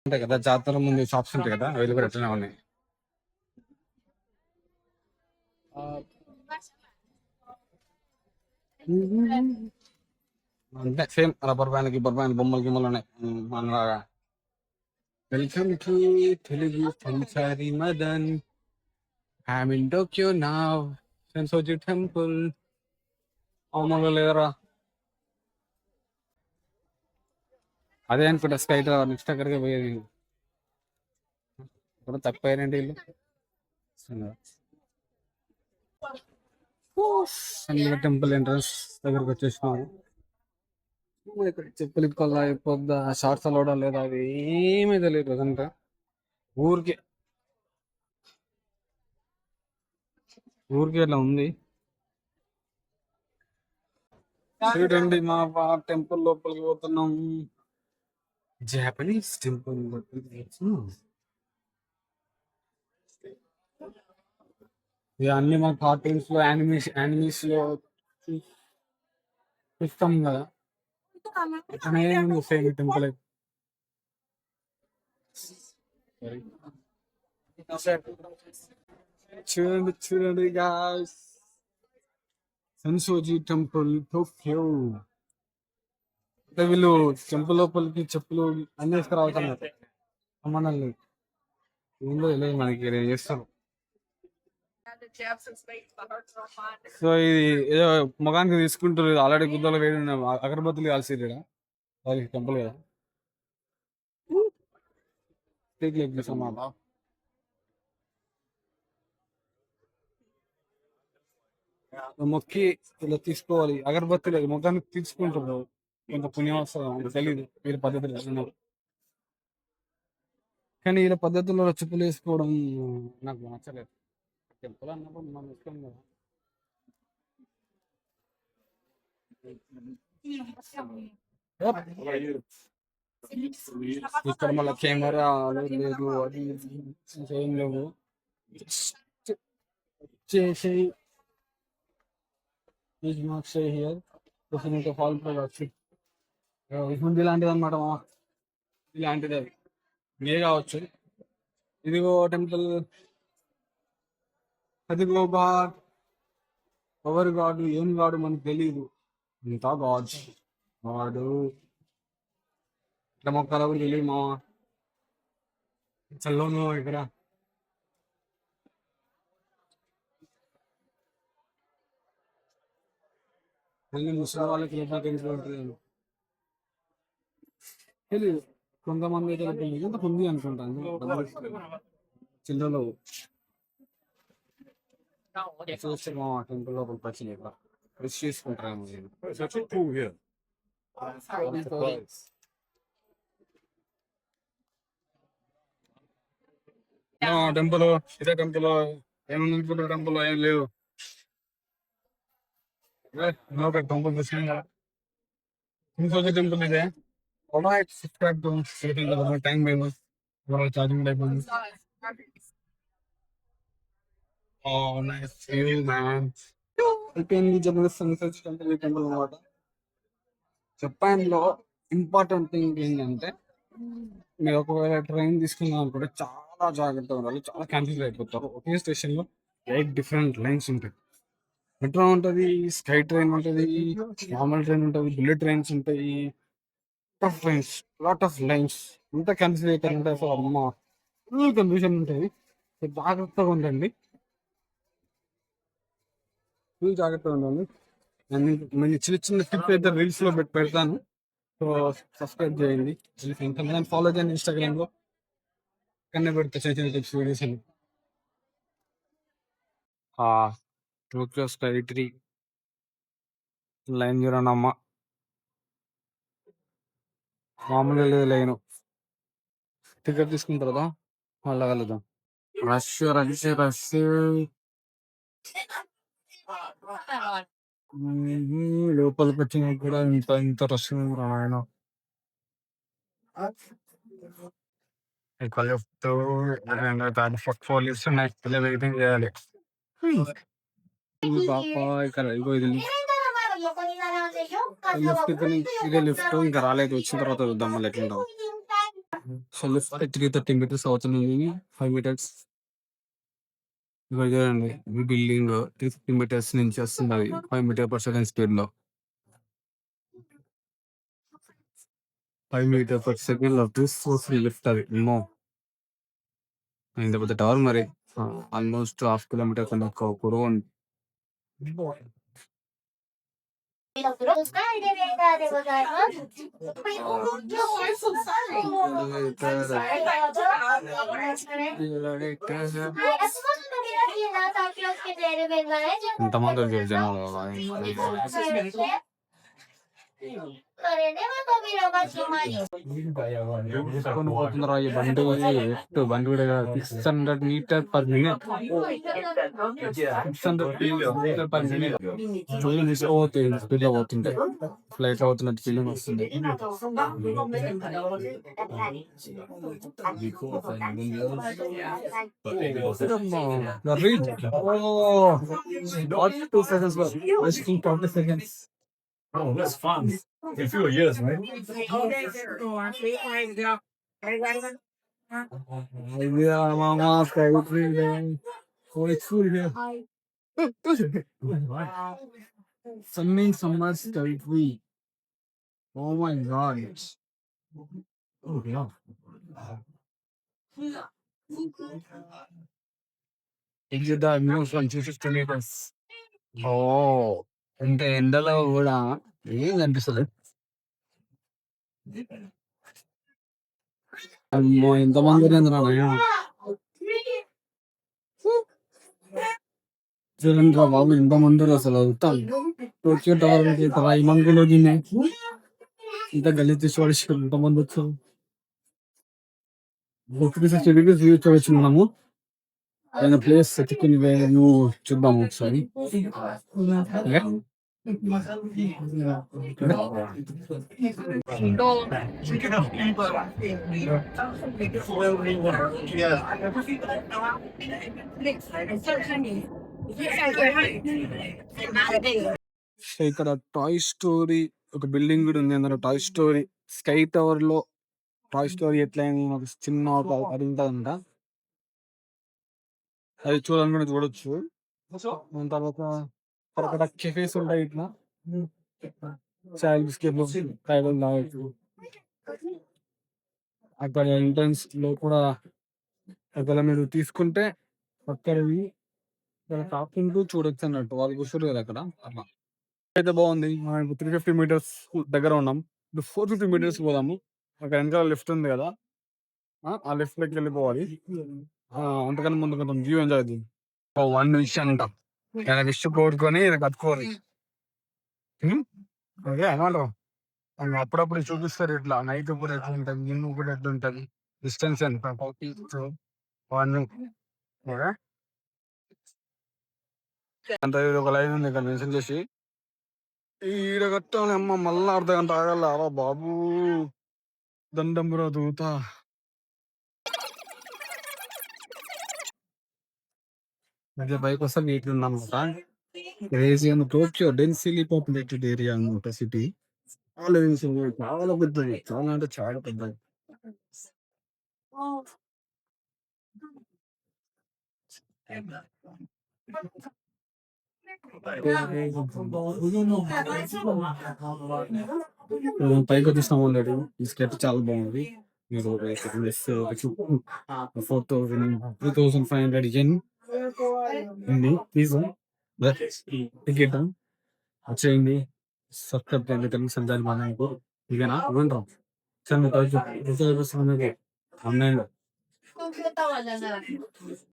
ఉంటాయి కదా! జాతర ముందు షాప్స్ ఉంటాయి కదా! అవి కూడా అట్లనే ఉన్నాయి. ఆహ్, అంతే సేమ్ రబ్బర్ బ్యాండ్, గిబ్బర్ బ్యాండ్ బొమ్మలు గిమ్మలున్నాయి. మనలాగా. Welcome to Telugu Sanchari Madan. I'm in Tokyo now. Sensoji temple. మామూలుగా లేదురా. అదే అనుకుంటా స్కై టవర్ నెక్స్ట్ అక్కడికే పోయేది. ఇప్పుడు తక్కువైనండి వీళ్ళు. సంగ టెంపుల్ ఎంట్రన్స్ దగ్గరకు వచ్చేసినాము. ఇక్కడ చెప్పులు ఇప్పుకోవాలా అయిపోద్దా, షార్ట్స్ అలవడం లేదా, అది ఏమీ తెలియదు అదంతా. ఊరికే ఊరికే ఇట్లా ఉంది. చూడండి మా టెంపుల్ లోపలికి పోతున్నాం. జాపనీస్ టెంపుల్ ఇక అన్ని మన కార్టూన్స్ లో యానిమీస్ లో చూస్తాం కదా. ఇక్కడనే ఉంది సేమ్ టెంపుల్. చూడండి చూడండి గాయ్స్, సెన్సోజి టెంపుల్ టోక్యో. అంటే వీళ్ళు టెంపుల్ లోపలికి చెప్పులు అన్ని వేసుకురావుతున్నారు. సంబంధం లేదు, ఏందో తెలియదు మనకి ఏదో చేస్తారు. సో ఇది ఏదో ముఖానికి తీసుకుంటారు, ఆల్రెడీ గుద్దలు వేడి అగరబత్తులు కాల్సిరు వాళ్ళకి టెంపుల్ కదా. అన్నమాట. మొక్కి ఇలా తీసుకోవాలి అగరబత్తులు ముఖానికి తీసుకుంటారు. కొంత పుణ్యం వస్తుంది తెలియదు వీళ్ళ పద్ధతులు ఎట్లున్నారు. కానీ వీళ్ళ పద్ధతుల్లో చెప్పులు వేసుకోవడం నాకు నచ్చలేదు. టెంపుల్ అన్నప్పుడు మనం ఇష్టం కదా. ఇక్కడ మళ్ళీ కెమెరా లేదు, అది ఏం లేవు. చేసి హియర్ ఫాల్ వచ్చి ఇది లాంటిది అనమాట. ఇలాంటిది అది మే కావచ్చు. ఇదిగో టెంపుల్, అదిగో గాడ్. ఎవరు గాడు ఏం గాడు మనకు తెలియదు. ఇంత గాడ్స్ వాడు ఇట్లా మొక్కలు కూడా తెలియదు మా చల్లోను ఇక్కడ. మళ్ళీ ముసలి వాళ్ళకి ఎట్లా తెలిసిపోతుంది తెలియదు. కొంతమంది అయితే తెలియదు, ఇంత ఉంది అనుకుంటాను చిల్లరలో చూస్తే మా టెంపుల్ లోపల పచ్చి రిచ్ చేసుకుంటారేమో. It's actually cool here. Temple ఇదే టెంపుల్. ఏముంది టెంపుల్ ఏం లేదు. టెంపుల్ టెంపుల్ ఇదే. సబ్స్క్రైబ్ టైం ఛార్జింగ్ అయిపోయింది. అయిపోయింది టెంపుల్ అనమాట. జపాన్ లో ఇంపార్టెంట్ థింగ్ ఏంటంటే మీరు ఒకవేళ ట్రైన్ తీసుకున్నాం అనుకుంటే చాలా జాగ్రత్తగా ఉండాలి. చాలా కన్ఫ్యూజ్ అయిపోతారు. ఒకే స్టేషన్ లో 8 డిఫరెంట్ లైన్స్ ఉంటాయి. మెట్రో ఉంటది, స్కై ట్రైన్ ఉంటది, నార్మల్ ట్రైన్ ఉంటది, బుల్లెట్ ట్రైన్స్ ఉంటాయి, tough trains, lot of lines. ఇంత కన్ఫ్యూజ్ అయితే ఉంటాయి. సో అమ్మ ఫుల్ కన్ఫ్యూజన్ ఉంటుంది. సో జాగ్రత్తగా ఉండండి, ఫుల్ జాగ్రత్తగా ఉండండి. నేను చిన్న చిన్న టిప్స్ అయితే రీల్స్ లో పెడతాను. సో సబ్స్క్రైబ్ చేయండి, ఫాలో చేయండి ఇన్స్టాగ్రామ్ లో. కన్నా పెడితే చిన్న చిన్న టిప్స్ వీడియోస్ అని. టోక్యో స్కై ట్రీ లైన్ చూడండి మామూలుగా లేదు లైన్. టికెట్ తీసుకుంటారు కదా మళ్ళా కలుద్దాం. Rush rush rush. లోపలికి వచ్చిన కూడా ఇంత ఇంత రష్ ఆయన ఎక్కువ చెప్తూ పోలీసు ఉన్నాయి, వెయిటింగ్ చేయాలి. పాప ఇక్కడ లిఫ్ట్ ఇదే లిఫ్ట్ ఇంకా రాలేదు. వచ్చిన తర్వాత చూద్దాం మళ్ళీ ఎట్లుంటాం. సో లిఫ్ట్ 330 meters అవుతుంది. 5 meters ఇక్కడ చూడండి. ఈ బిల్డింగ్ 350 meters నుంచి వస్తుంది. 5 meters per second స్పీడ్ లో 5 meters per second లో తీసుకొస్తుంది లిఫ్ట్ అది. ఏమో ఇంత పెద్ద టవర్ మరి ఆల్మోస్ట్ 1/2 kilometer కన్నా పొడవు ఉంది. ఎంతమంది జనాలు పోతున్నారా ఈ బండి బండి కూడా 600 meters per minute. 600 meters per minute speed లో పోతుంటే ఫ్లైట్ అవుతున్నట్టు ఫీలింగ్ వస్తుంది. Oh, that's fun. In few years, right? Mama, sky tree. Oh, it's cool here. Sunny summer sky tree. Oh my god. Oh, yeah. Exit the view from 250 meters. Oh, అంటే ఎండలో కూడా ఏం కనిపిస్తుంది. అమ్మో ఎంతమంది చూడండి రా బాబు ఎంతమంది అసలు అవుతాం. టోక్యో టవర్ మందిలో ఇంత గలీజ్ చూడచ్చు ఎంతమంది వచ్చాం. 360 degrees వ్యూ చూడొచ్చు మనము. ఆయన ప్లేస్ ఎత్తుకుని వ్యూ చూద్దాము ఒకసారి. ఇక్కడ టాయ్ స్టోరీ ఒక బిల్డింగ్ కూడా ఉంది. అందులో టాయ్ స్టోరీ స్కై టవర్ లో టాయ్ స్టోరీ ఎట్లా చిన్న అది ఉంటుందంట. అది చూడాలనుకుంటే చూడొచ్చు. తర్వాత అక్కడ కెఫేస్ ఉంటాయి. ఇట్లా చాయ్ బిస్కెట్లు కాయలు తాగొచ్చు. అక్కడ ఎంట్రన్స్ లో కూడా అక్కడ మీరు తీసుకుంటే అక్కడవి కాకుంటూ చూడొచ్చు అన్నట్టు. వాళ్ళు కూర్చోరు కదా అక్కడ. అట్లా అయితే బాగుంది. మనం 350 meters దగ్గర ఉన్నాం. ఇప్పుడు 450 meters పోదాము. అక్కడ వెనకాల లిఫ్ట్ ఉంది కదా, ఆ లిఫ్ట్ లోకి వెళ్ళిపోవాలి. అంతకన్నా ముందు కొంచెం వ్యూ ఎంజాయ్ అవుతుంది. 1 నిమిషం అంట విష్ కోరుకొని కట్టుకోవాలి. అదే అనమాట. అప్పుడప్పుడు చూపిస్తారు ఇట్లా నైట్ కూడా ఎట్లా ఉంటుంది, ఇల్లు కూడా ఎట్లా ఉంటుంది, డిస్టెన్స్ ఎంత 1 అంత. ఒక లైన్ ఉంది ఇక్కడ మెన్షన్ చేసి ఈడ కట్టాలి. అమ్మ మళ్ళా అర్ధగంట ఆగాల. అలా బాబు దండం బ్రో దూత. అదే బైక్ వస్తే నీట్గా ఉందన్నమాట. క్రేజీ అని టోక్యో డెన్సిలీ పాపులేటెడ్ ఏరియా అనమాట సిటీ. చాలా పెద్దది, చాలా అంటే చాలా పెద్దది. పైకి వచ్చేస్తాం ఆల్రెడీ. ఈ స్కెచ్ చాలా బాగుంది. మీరు 4,500 yen ఉంది ఫీజు. టికెట్ వచ్చేయండి. సబ్స్క్రైబ్ చేయండి తెలుగు సంచారి మనకు. ఇదేనా ఇవ్వండి ఆన్లైన్ లో